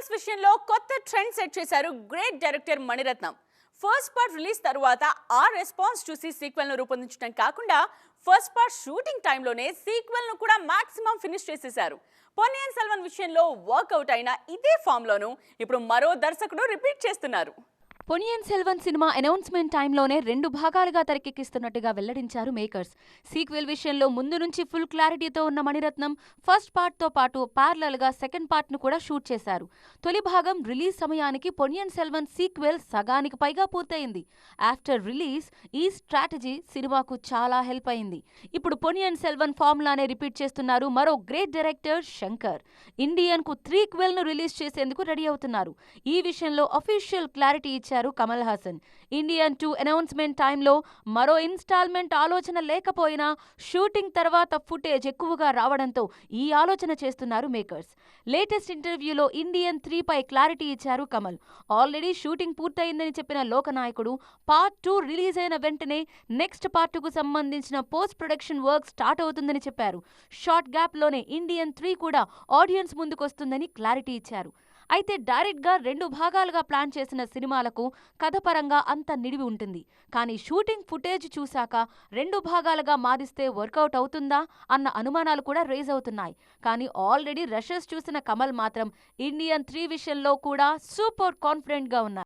Sequels విషయంలో కొత్త trend set చేశారు great director Mani Ratnam. First part release తర్వాత ఆ రెస్పాన్స్ చూసి సీక్వెల్ ను రూపొందించడం కాకుండా ఫస్ట్ పార్ట్ షూటింగ్ టైంలోనే సీక్వెల్ ను కూడా మాక్సిమం ఫినిష్ చేసేశారు. పొన్నియిన్ సెల్వన్ విషయంలో వర్కౌట్ అయిన ఇదే ఫామ్ లోను ఇప్పుడు మరో దర్శకుడు రిపీట్ చేస్తున్నారు. పొన్నియిన్ సెల్వన్ సినిమా అనౌన్స్మెంట్ టైంలోనే 2 భాగాలుగా తెరకెక్కిస్తున్నట్టుగా వెల్లడించారు మేకర్స్. సీక్వెల్ విషయంలో ముందు నుంచి ఫుల్ క్లారిటీతో ఉన్న మణిరత్నం ఫస్ట్ పార్ట్తో పాటు ప్యారలల్ గా సెకండ్ పార్ట్ను కూడా షూట్ చేశారు. తొలి భాగం రిలీజ్ సమయానికి పొన్నియిన్ సెల్వన్ సీక్వెల్ సగానికి పైగా పూర్తయింది. ఆఫ్టర్ రిలీజ్ ఈ స్ట్రాటజీ సినిమాకు చాలా హెల్ప్ అయింది. ఇప్పుడు పొన్నియిన్ సెల్వన్ ఫార్ములానే రిపీట్ చేస్తున్నారు మరో గ్రేట్ డైరెక్టర్ శంకర్. ఇండియన్ కు 3 ను రిలీజ్ చేసేందుకు రెడీ అవుతున్నారు. ఈ విషయంలో అఫీషియల్ క్లారిటీ ఇచ్చారు కమల్ హాసన్. ఇండియన్ 2 అనౌన్స్మెంట్ టైంలో మరో ఇన్స్టాల్మెంట్ ఆలోచన లేకపోయినా షూటింగ్ తర్వాత ఫుటేజ్ ఎక్కువగా రావడంతో ఈ ఆలోచన చేస్తున్నారు మేకర్స్. లేటెస్ట్ ఇంటర్వ్యూలో ఇండియన్ 3 పై క్లారిటీ ఇచ్చారు కమల్. ఆల్రెడీ షూటింగ్ పూర్తయిందని చెప్పిన లోకనాయకుడు పార్ట్ 2 రిలీజ్ అయిన వెంటనే నెక్స్ట్ పార్ట్కు సంబంధించిన పోస్ట్ ప్రొడక్షన్ వర్క్ స్టార్ట్ అవుతుందని చెప్పారు. షార్ట్ గ్యాప్ లోనే ఇండియన్ 3 కూడా ఆడియన్స్ ముందుకొస్తుందని క్లారిటీ ఇచ్చారు. అయితే డైరెక్ట్ గా 2 భాగాలుగా ప్లాన్ చేసిన సినిమాలకు కథపరంగా అంత నిడివి ఉంటుంది. కానీ షూటింగ్ ఫుటేజ్ చూశాక 2 భాగాలుగా మారిస్తే వర్కౌట్ అవుతుందా అన్న అనుమానాలు కూడా రేజ్ అవుతున్నాయి. కానీ ఆల్రెడీ రషెస్ చూసిన కమల్ మాత్రం ఇండియన్ 3 విషయంలో కూడా సూపర్ కాన్ఫిడెంట్ గా ఉన్నారు.